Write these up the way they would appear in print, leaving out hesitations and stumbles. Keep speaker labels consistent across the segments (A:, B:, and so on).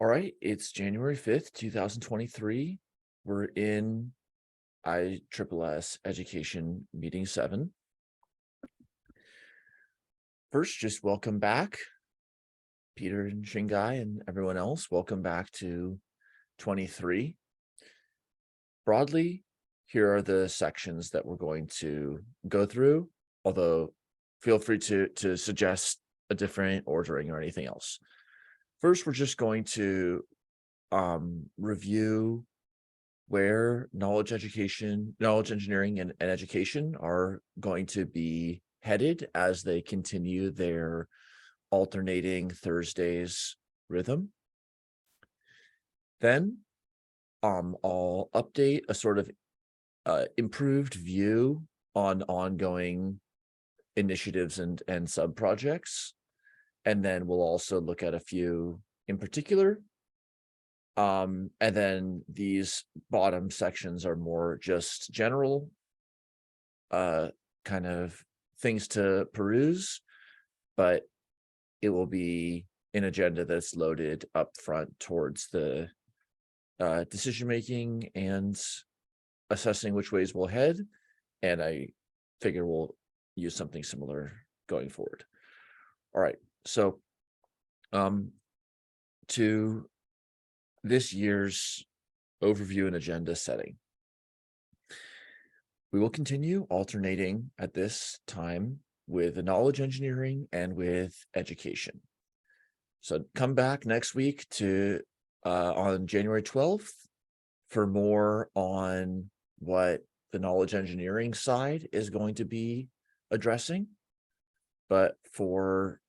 A: All right, it's January 5th, 2023. We're in ISSS Education Meeting 7. First, just welcome back, Peter and Shingai and everyone else. Welcome back to 23. Broadly, here are the sections that we're going to go through, although feel free to suggest a different ordering or anything else. First, we're just going to review where knowledge engineering and education are going to be headed as they continue their alternating Thursdays rhythm. Then I'll update a sort of improved view on ongoing initiatives and sub-projects. And then we'll also look at a few in particular. And then these bottom sections are more just general kind of things to peruse, but it will be an agenda that's loaded up front towards the decision making and assessing which ways we'll head. And I figure we'll use something similar going forward. All right, so to this year's overview and agenda setting. We will continue alternating at this time with the knowledge engineering and with education. So come back next week to on January 12th for more on what the knowledge engineering side is going to be addressing. But for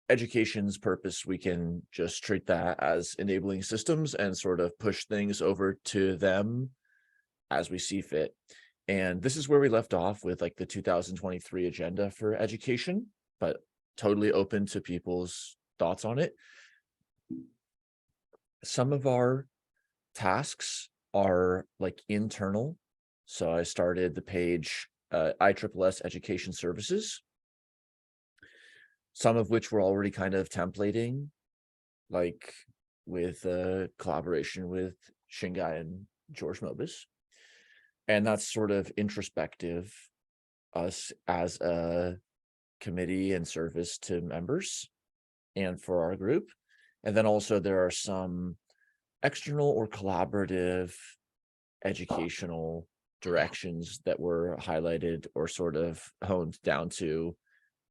A: education's purpose, we can just treat that as enabling systems and sort of push things over to them as we see fit. And this is where we left off with like the 2023 agenda for education, but totally open to people's thoughts on it. Some of our tasks are like internal. So I started the page ISSS Education Services, some of which we're already kind of templating, like with collaboration with Shingai and George Mobus. And that's sort of introspective, us as a committee and service to members and for our group. And then also there are some external or collaborative educational directions that were highlighted or sort of honed down to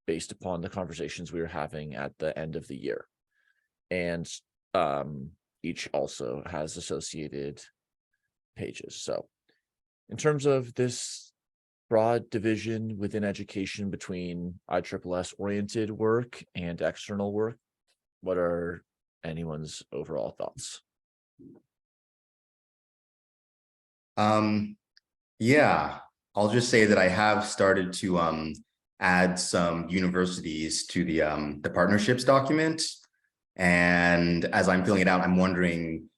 A: based upon the conversations we were having at the end of the year. And each also has associated pages. So in terms of this broad division within education between ISSS oriented work and external work, what are anyone's overall thoughts?
B: Yeah, I'll just say that I have started to add some universities to the partnerships document. And as I'm filling it out, I'm wondering,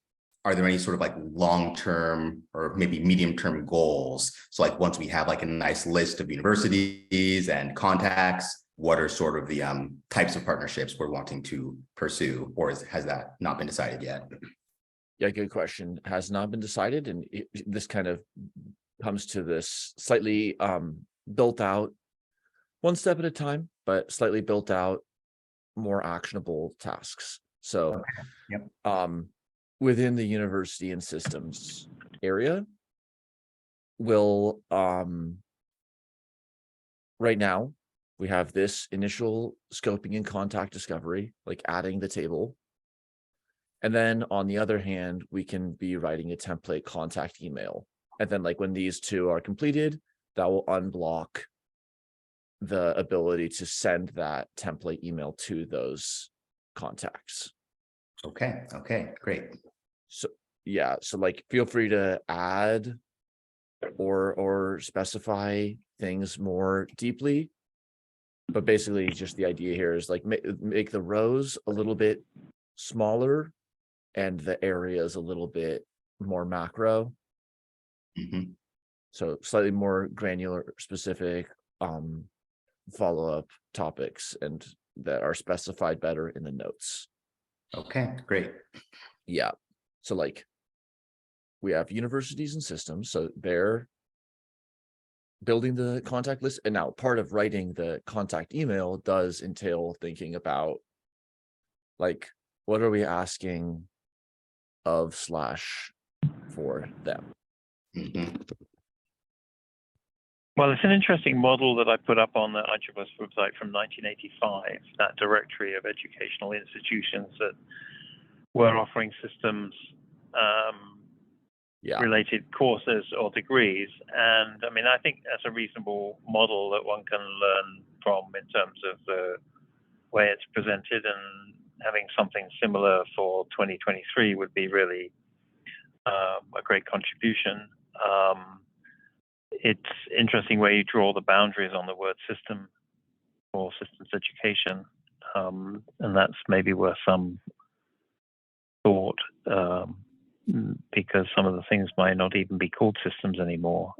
B: are there any sort of like long-term or maybe medium-term goals? So like once we have like a nice list of universities and contacts, what are sort of the types of partnerships we're wanting to pursue, or has that not been decided yet?
A: Yeah, good question. Has not been decided, and this kind of comes to this slightly built out, one step at a time, but slightly built out, more actionable tasks. So
B: Yep.
A: Within the university and systems area, we'll right now we have this initial scoping and contact discovery, like adding the table. And then on the other hand, we can be writing a template contact email. And then like when these two are completed, that will unblock the ability to send that template email to those contacts.
B: Okay, great.
A: So yeah, so like feel free to add or specify things more deeply. But basically just the idea here is like make the rows a little bit smaller and the areas a little bit more macro.
B: Mm-hmm.
A: So slightly more granular, specific follow-up topics and that are specified better in the notes.
B: Okay, great.
A: Yeah. So like we have universities and systems, so they're building the contact list. And now part of writing the contact email does entail thinking about like, what are we asking of / for them?
B: Mhm.
C: Well, it's an interesting model that I put up on the ISSS website from 1985, that directory of educational institutions that were offering systems
A: Yeah.
C: related courses or degrees. And I mean, I think that's a reasonable model that one can learn from in terms of the way it's presented, and having something similar for 2023 would be really a great contribution. It's interesting where you draw the boundaries on the word system or systems education, and that's maybe worth some thought, because some of the things might not even be called systems anymore,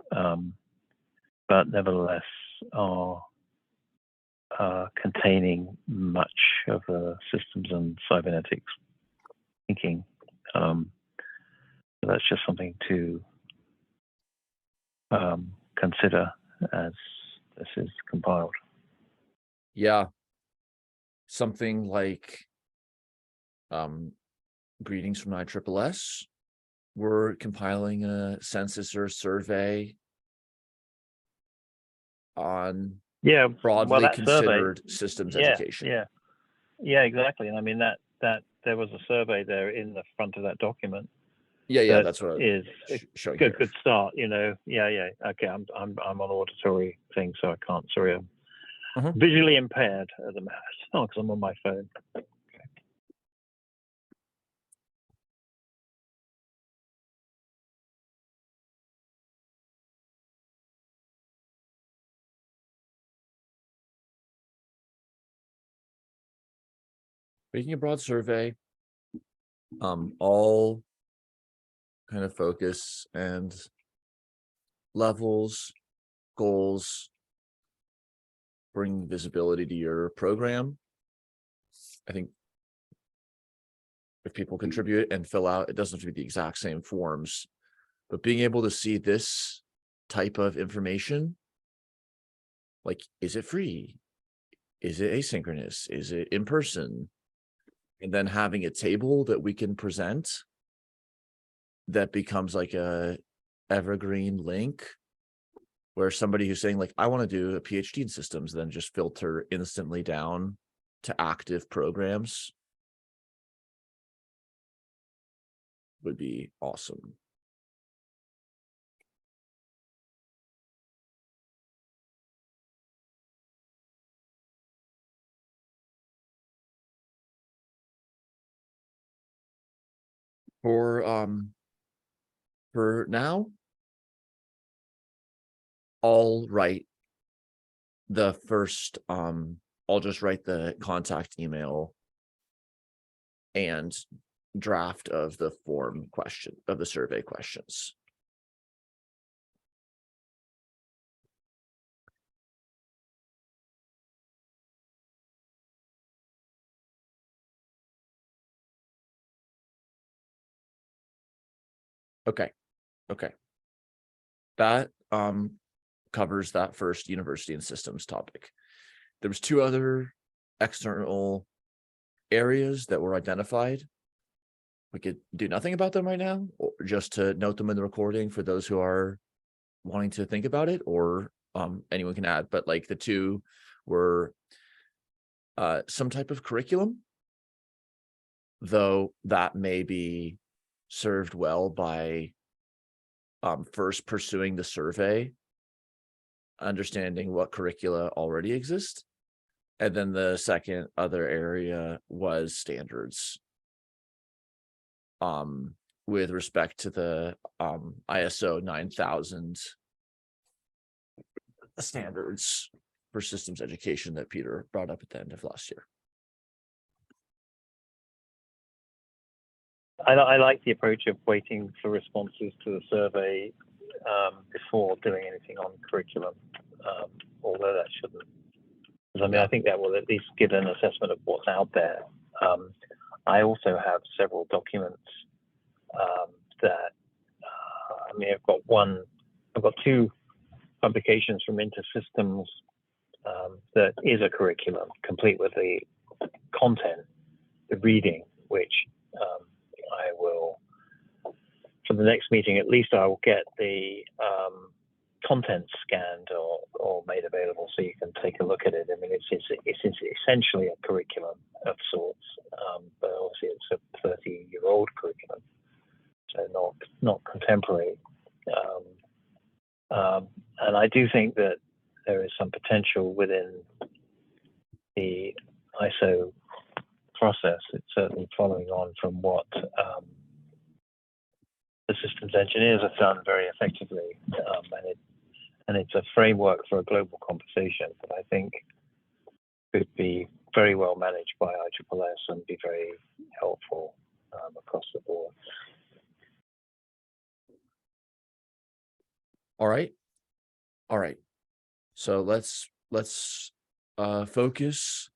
C: but nevertheless are containing much of the systems and cybernetics thinking. So that's just something to consider as this is compiled.
A: Yeah. Something like greetings from ISSS. We're compiling a census or survey on broadly considered systems education.
C: Yeah, exactly. And I mean that there was a survey there in the front of that document.
A: Yeah, that's what
C: is
A: showing
C: good.
A: here.
C: Good start. Yeah. Okay, I'm on auditory thing, so I can't. Sorry, I'm visually impaired at the moment because I'm on my phone.
A: Making a broad survey, all kind of focus and levels, goals, bring visibility to your program. I think if people contribute and fill out, it doesn't have to be the exact same forms, but being able to see this type of information, like, is it free? Is it asynchronous? Is it in person? And then having a table that we can present that becomes like a evergreen link where somebody who's saying like, I want to do a PhD in systems, then just filter instantly down to active programs would be awesome. For now, I'll write the first, I'll just write the contact email and draft of the form question of the survey questions. Okay. That covers that first university and systems topic. There was 2 other external areas that were identified. We could do nothing about them right now, or just to note them in the recording for those who are wanting to think about it, or anyone can add. But like the 2 were some type of curriculum, though that may be served well by first pursuing the survey, understanding what curricula already exist. And then the second other area was standards with respect to the ISO 9000 standards for systems education that Peter brought up at the end of last year.
C: I like the approach of waiting for responses to the survey before doing anything on curriculum, although that shouldn't. Because I mean, I think that will at least give an assessment of what's out there. I also have several documents that I mean, I've got two publications from InterSystems that is a curriculum complete with the content, the reading, which I will, for the next meeting at least, I will get the content scanned or made available so you can take a look at it. I mean, it's essentially a curriculum of sorts, but obviously it's a 30-year-old curriculum, so not contemporary. And I do think that there is some potential within the ISO process. It's certainly following on from what the systems engineers have done very effectively, and it's a framework for a global conversation that I think could be very well managed by ISSS and be very helpful across the board.
A: All right. So let's focus.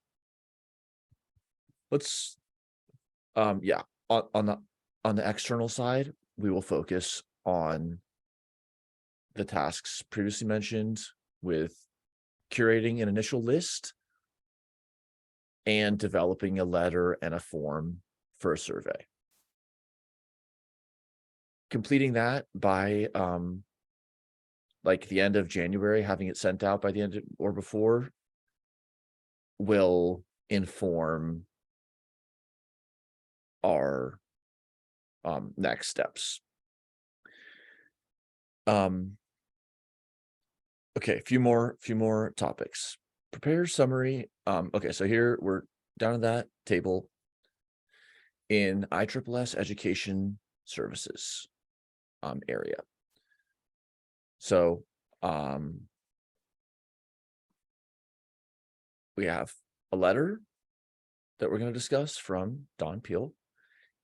A: Let's on the external side, we will focus on the tasks previously mentioned with curating an initial list and developing a letter and a form for a survey. Completing that by like the end of January, having it sent out by the end of, or before, will inform our next steps. Okay, a few more topics. Prepare summary. Okay, so here we're down at that table in ISSS Education Services area. So we have a letter that we're going to discuss from Don Peel,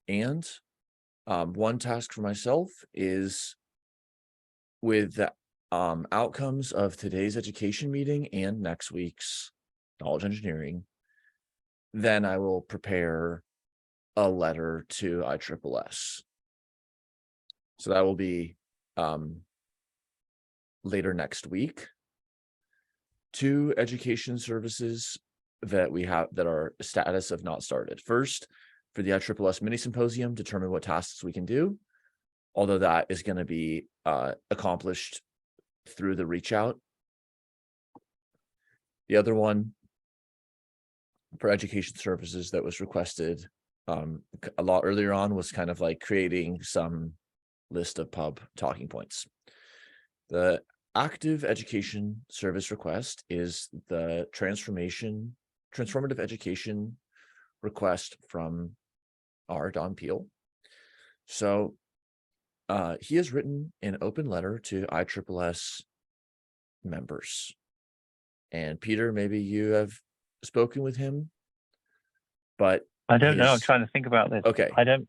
A: and one task for myself is with the outcomes of today's education meeting and next week's knowledge engineering, then I will prepare a letter to ISSS. So that will be later next week. 2 education services that we have that are status of not started. First, for the ISSS mini symposium, determine what tasks we can do, although that is going to be accomplished through the reach out. The other one for education services that was requested a lot earlier on was kind of like creating some list of pub talking points. The active education service request is the transformative education request from our Don Peel. So he has written an open letter to ISSS members. And Peter, maybe you have spoken with him, but
C: I don't know. I'm trying to think about this.
A: Okay.
C: I don't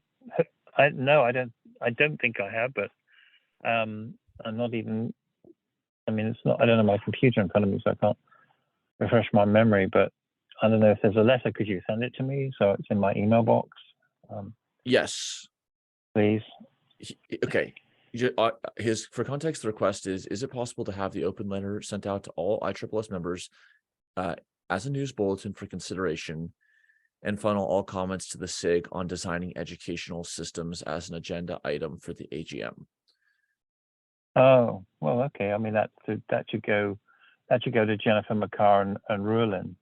C: think I have, but I'm not even, I mean, it's not, I don't have my computer in front of me, so I can't refresh my memory, but I don't know if there's a letter. Could you send it to me so it's in my email box?
A: Yes.
C: Please.
A: Okay. For context, the request is it possible to have the open letter sent out to all ISSS members as a news bulletin for consideration, and funnel all comments to the SIG on designing educational systems as an agenda item for the AGM?
C: Oh, well, okay. I mean, that should go to Jennifer McCarr and Ruelin.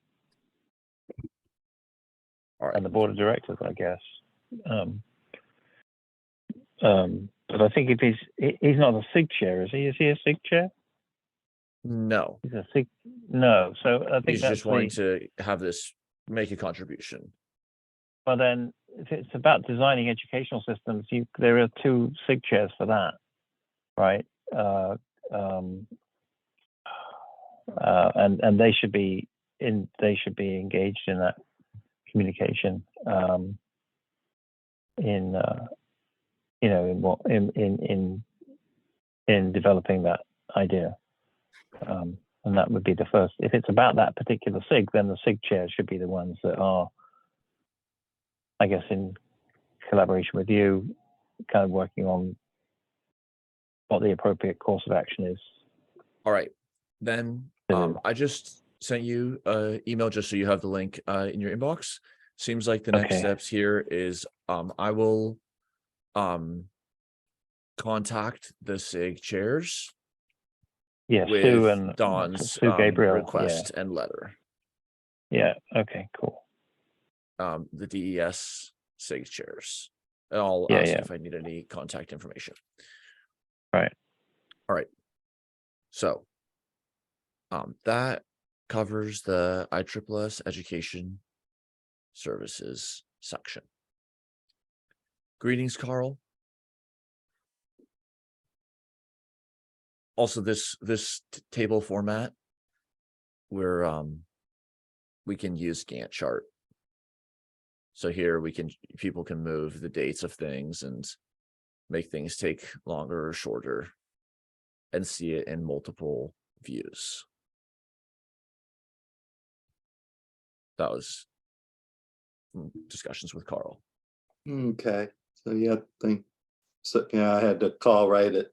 A: All right.
C: And the board of directors, I guess. But I think if he's not a SIG chair, is he? Is he a SIG chair?
A: No.
C: He's a SIG. No. So I think
A: He's just wanting to have this make a contribution.
C: Well, then, if it's about designing educational systems, there are 2 SIG chairs for that, right? And they should be engaged in that communication. In developing that idea, and that would be the first. If it's about that particular SIG, then the SIG chairs should be the ones that are I guess in collaboration with you, kind of working on what the appropriate course of action is.
A: All right, then I just sent you an email just so you have the link in your inbox. Seems like the next steps here is I will contact the SIG chairs.
C: Yes,
A: with
C: Sue and
A: Don's
C: Sue Gabriel
A: request and letter.
C: Yeah. Okay. Cool.
A: The DES SIG chairs. And I'll
C: Yeah,
A: ask
C: yeah.
A: if I need any contact information.
C: Right.
A: All right. So that covers the ISSS Education Services section. Greetings, Carl. Also, this table format where we can use Gantt chart. So here people can move the dates of things and make things take longer or shorter and see it in multiple views. That was discussions with Carl.
D: Okay, so yeah, I had to call right at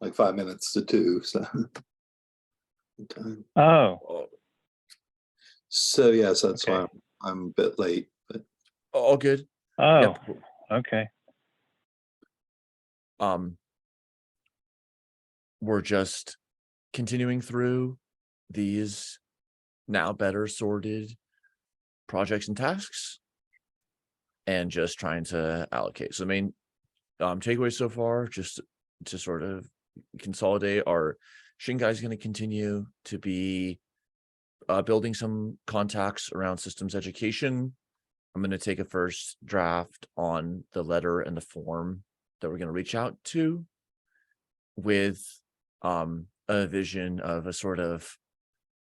D: like 5 minutes to 2, so.
C: Oh,
D: So yes, that's
C: Okay.
D: why I'm a bit late, but
A: all good.
C: oh,
A: Yep.
C: okay.
A: We're just continuing through these now better sorted projects and tasks and just trying to allocate. So the main takeaways so far, just to sort of consolidate, are Shingai is going to continue to be building some contacts around systems education. I'm going to take a first draft on the letter and the form that we're going to reach out to with a vision of a sort of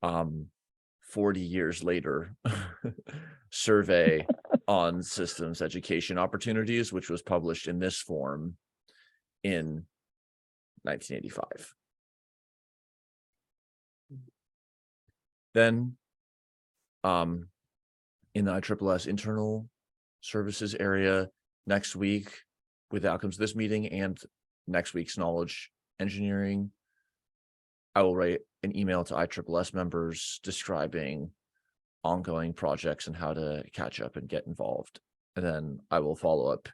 A: 40 years later survey on systems education opportunities, which was published in this form in 1985. Then in the ISSS internal services area next week, with the outcomes of this meeting and next week's knowledge engineering, I will write an email to ISSS members describing ongoing projects and how to catch up and get involved. And then I will follow up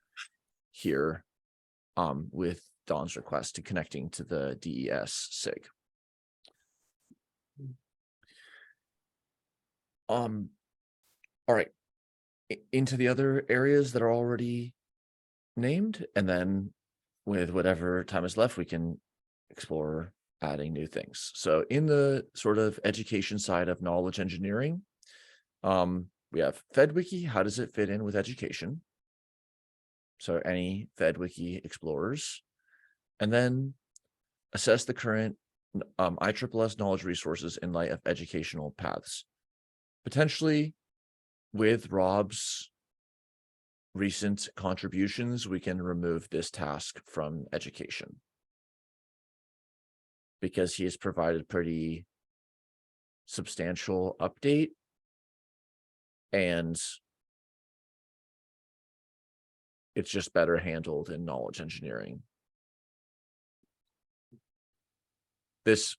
A: here with Don's request to connecting to the DES SIG. All right, into the other areas that are already named, and then with whatever time is left, we can explore adding new things. So in the sort of education side of knowledge engineering, we have FedWiki. How does it fit in with education? So any FedWiki explorers, and then assess the current ISSS knowledge resources in light of educational paths. Potentially with Rob's recent contributions, we can remove this task from education because he has provided pretty substantial update and it's just better handled in knowledge engineering. This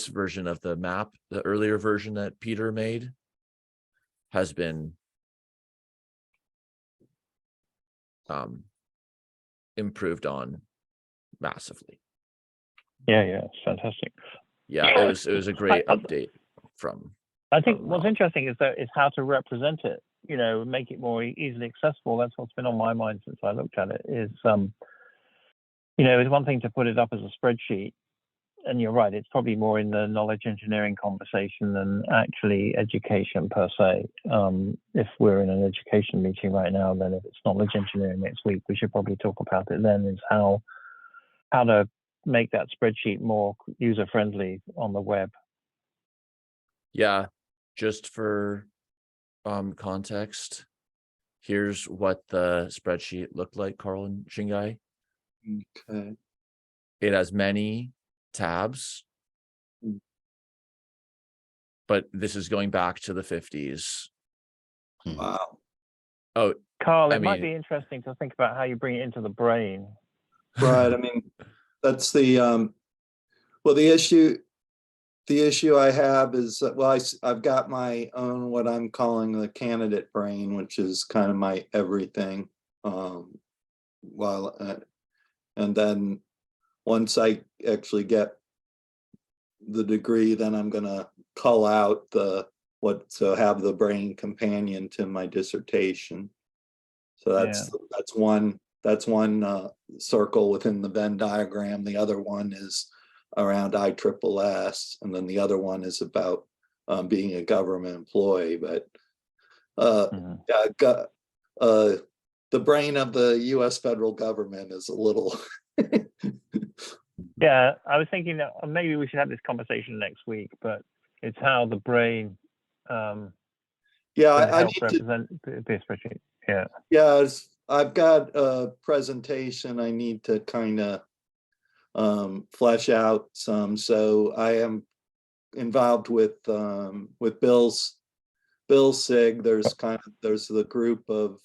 A: version of the map, the earlier version that Peter made, has been improved on massively.
C: Yeah, it's fantastic.
A: Yeah, it was a great update from.
C: I think what's interesting is how to represent it. You know, make it more easily accessible. That's what's been on my mind since I looked at it. Is you know, it's one thing to put it up as a spreadsheet, and you're right, it's probably more in the knowledge engineering conversation than actually education per se. If we're in an education meeting right now, then if it's knowledge engineering next week, we should probably talk about it then, is how to make that spreadsheet more user-friendly on the web.
A: Yeah, just for context, here's what the spreadsheet looked like, Carl and Shingai.
D: okay.
A: It has many tabs, but this is going back to the 50s.
D: Wow.
A: Oh,
C: Carl,
A: I
C: it might
A: mean-
C: be interesting to think about how you bring it into the brain.
D: Right, I mean, that's the, well, the issue I have is that, well, I've got my own, what I'm calling the candidate brain, which is kind of my everything. While, and then once I actually get the degree, then I'm gonna cull out so have the brain companion to my dissertation. So that's one circle within the Venn diagram. The other one is around ISSS, and then the other one is about being a government employee. But the brain of the U.S. federal government is a little.
C: Yeah, I was thinking that maybe we should have this conversation next week, but it's how the brain
D: I
C: help
D: need to.
C: represent this spreadsheet. Yeah.
D: Yeah, I've got a presentation I need to kind of flesh out some. So I am involved with Bill's SIG. There's the group of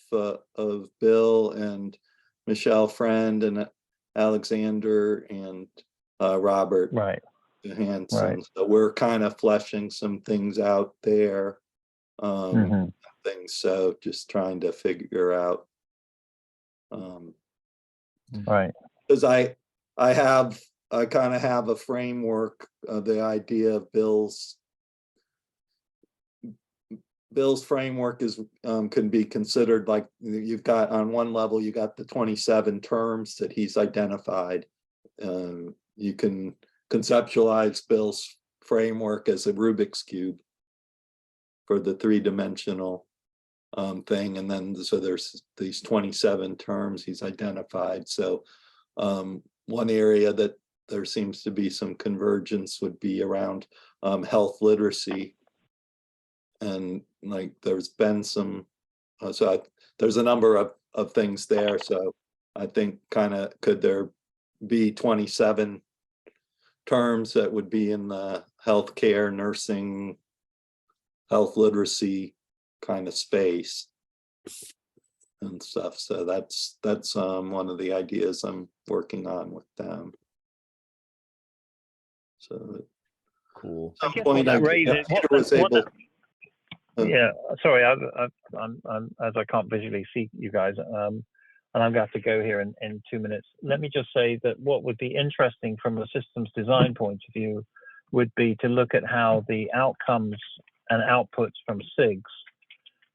D: Bill and Michelle Friend and Alexander and Robert
C: Right.
D: Hanson.
C: Right.
D: So we're kind of fleshing some things out there. Things, so just trying to figure out
C: Right.
D: because I kind of have a framework of the idea of Bill's framework is can be considered like you've got on one level, you got the 27 terms that he's identified. You can conceptualize Bill's framework as a Rubik's Cube for the three-dimensional thing. And then so there's these 27 terms he's identified. So one area that there seems to be some convergence would be around health literacy. And like there's been some, there's a number of things there. So I think kind of could there be 27 terms that would be in the healthcare, nursing, health literacy kind of space and stuff. So that's one of the ideas I'm working on with them. So
A: Cool.
D: at some point Peter was able.
C: Yeah, sorry, I'm as I can't visually see you guys, and I'm going to have to go here in 2 minutes. Let me just say that what would be interesting from a systems design point of view would be to look at how the outcomes and outputs from SIGs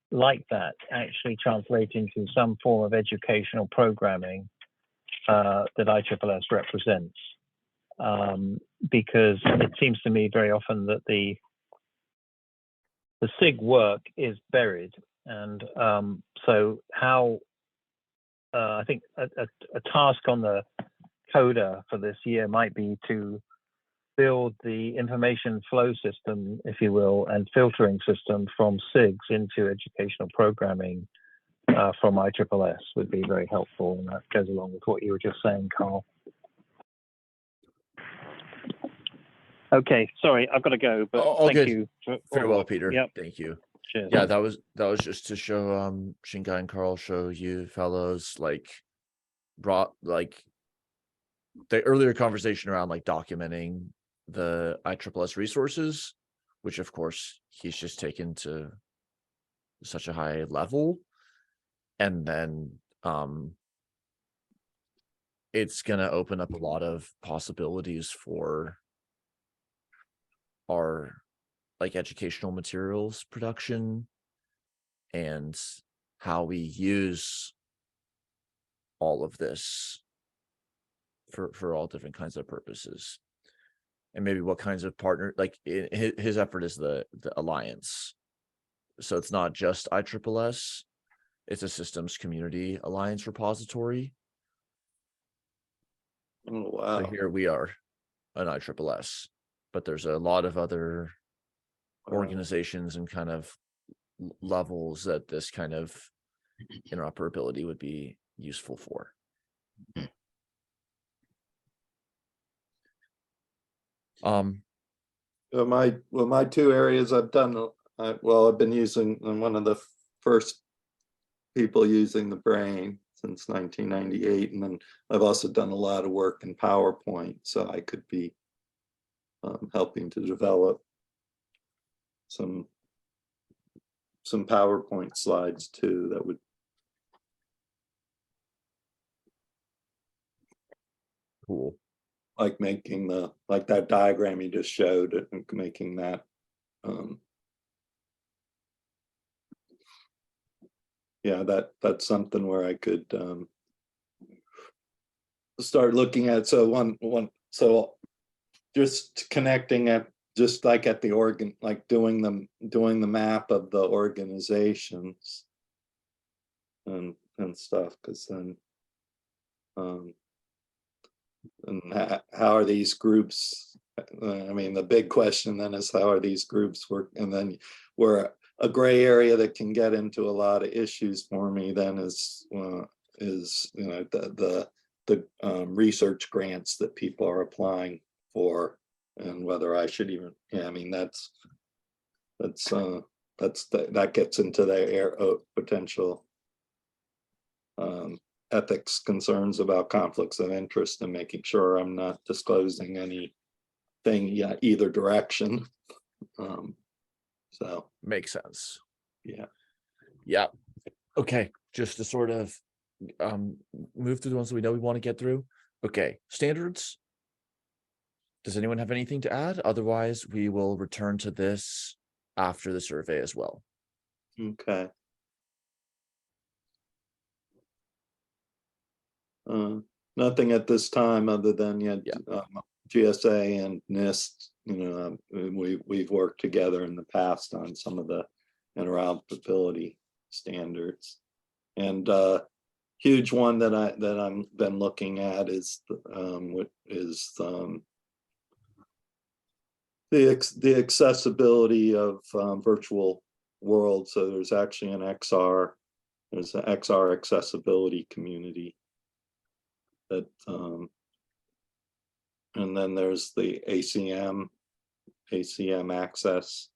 C: like that actually translate into some form of educational programming that ISSS represents. Because it seems to me very often that the SIG work is buried, and so how I think a task on the coder for this year might be to build the information flow system, if you will, and filtering system from SIGs into educational programming from ISSS would be very helpful, and that goes along with what you were just saying, Carl. Okay, sorry, I've got to go, but
A: All
C: thank
A: good.
C: you.
A: Very well, Peter.
C: Yep.
A: Thank you.
C: Cheers.
A: Yeah, that was just to show Shingai and Carl, show you fellows like brought like the earlier conversation around like documenting the ISSS resources, which of course he's just taken to such a high level. And then it's gonna open up a lot of possibilities for our like educational materials production and how we use all of this for all different kinds of purposes, and maybe what kinds of partner, like his effort is the alliance. So it's not just ISSS, it's a systems community alliance repository.
D: Oh, wow.
A: So here we are an ISSS, but there's a lot of other organizations and kind of levels that this kind of interoperability would be useful for.
D: My two areas I've done, I've been using in one of the first people using the brain since 1998. And then I've also done a lot of work in PowerPoint, so I could be helping to develop some PowerPoint slides too that would.
A: Cool.
D: Like making like that diagram you just showed, and making that yeah, that's something where I could start looking at. So just connecting at, just like at the organ, like doing the map of the organizations and stuff, because then and how are these groups, I mean, the big question then is how are these groups work? And then where a gray area that can get into a lot of issues for me then is the research grants that people are applying for, and whether I should even, I mean, that gets into the potential ethics concerns about conflicts of interest, and making sure I'm not disclosing anything either direction. So
A: Makes sense.
D: Yeah.
A: Okay, just to sort of move through the ones that we know we want to get through. Okay, standards. Does anyone have anything to add? Otherwise, we will return to this after the survey as well.
D: Okay. Nothing at this time other than GSA and NIST. We've worked together in the past on some of the interoperability standards, and huge one that I'm been looking at is the accessibility of virtual worlds. So there's actually there's an XR accessibility community that and then there's the ACM access.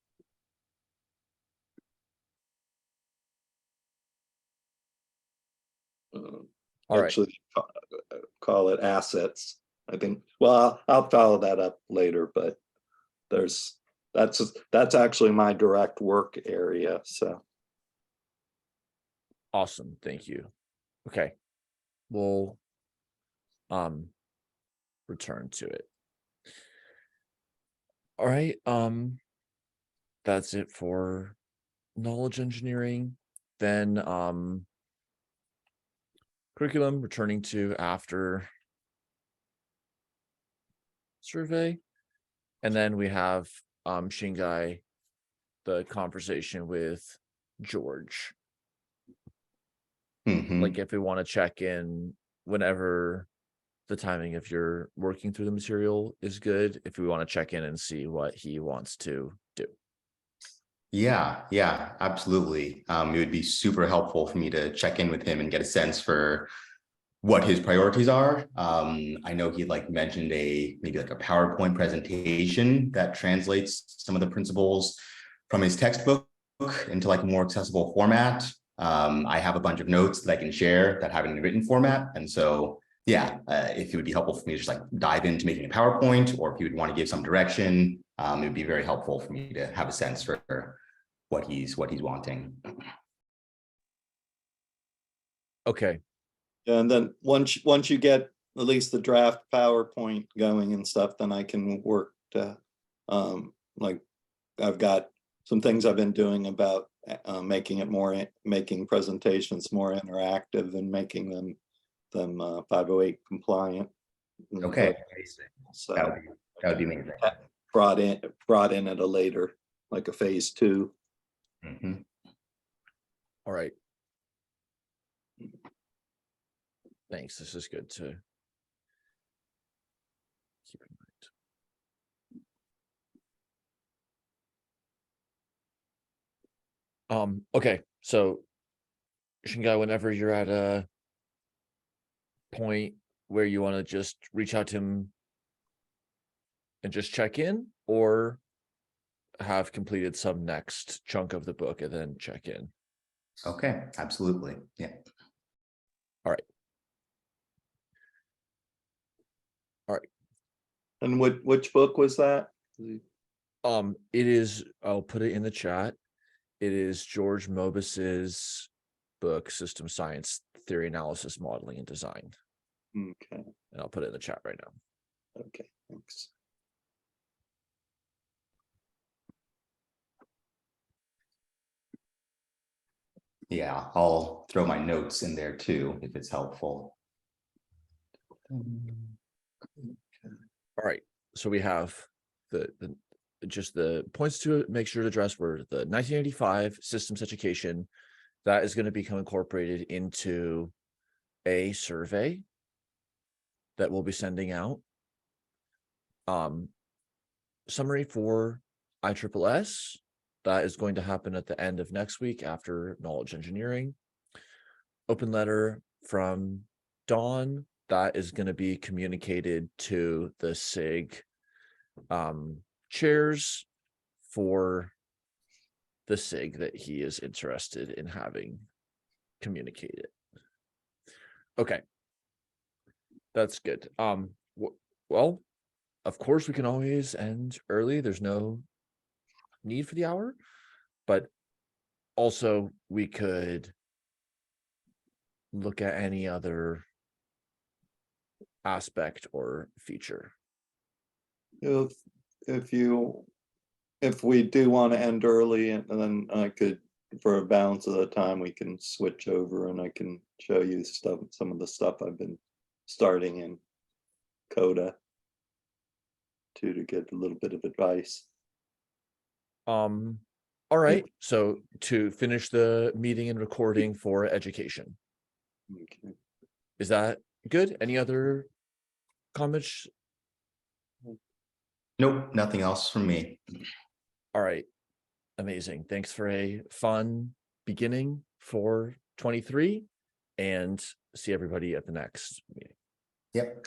D: Actually, call it assets, I think. Well, I'll follow that up later, but that's actually my direct work area. So
A: awesome, thank you. Okay, we'll return to it. All right, that's it for knowledge engineering. Then curriculum, returning to after survey. And then we have Shingai, the conversation with George. Like if we want to check in whenever the timing of your working through the material is good, if we want to check in and see what he wants to do.
B: Yeah, absolutely. It would be super helpful for me to check in with him and get a sense for what his priorities are. I know he mentioned maybe a PowerPoint presentation that translates some of the principles from his textbook into a more accessible format. I have a bunch of notes that I can share that have it in a written format. And so, if it would be helpful for me to just dive into making a PowerPoint, or if you would want to give some direction, it would be very helpful for me to have a sense for what he's wanting.
A: Okay.
D: and then once you get at least the draft PowerPoint going and stuff, then I can work to I've got some things I've been doing about making presentations more interactive and making them 508 compliant.
B: Okay,
D: so
B: that would be amazing.
D: Brought in at a later, like a phase 2.
A: All right. Thanks. This is good to keep in mind. Okay, so Shingai, whenever you're at a point where you want to just reach out to him and just check in, or have completed some next chunk of the book and then check in.
B: Okay, absolutely. Yeah.
D: And which book was that?
A: It is, I'll put it in the chat. It is George Mobus's book, System Science Theory, Analysis, Modeling, and Design.
D: Okay,
A: And I'll put it in the chat right now.
D: okay, thanks.
B: Yeah, I'll throw my notes in there too, if it's helpful.
A: All right, so we have the just the points to make sure to address were the 1985 systems education that is going to become incorporated into a survey that we'll be sending out. Summary for ISSS that is going to happen at the end of next week after knowledge engineering. Open letter from Dawn that is going to be communicated to the SIG chairs for the SIG that he is interested in having communicated. Okay, that's good. Well, of course we can always end early. There's no need for the hour, but also we could look at any other aspect or feature.
D: If we do want to end early, and then I could, for a balance of the time, we can switch over and I can show you some of the stuff I've been starting in Coda to get a little bit of advice.
A: All right, so to finish the meeting and recording for education.
D: Okay.
A: Is that good? Any other comments?
B: Nope, nothing else from me.
A: All right, amazing. Thanks for a fun beginning for 23, and see everybody at the next meeting.
B: Yep.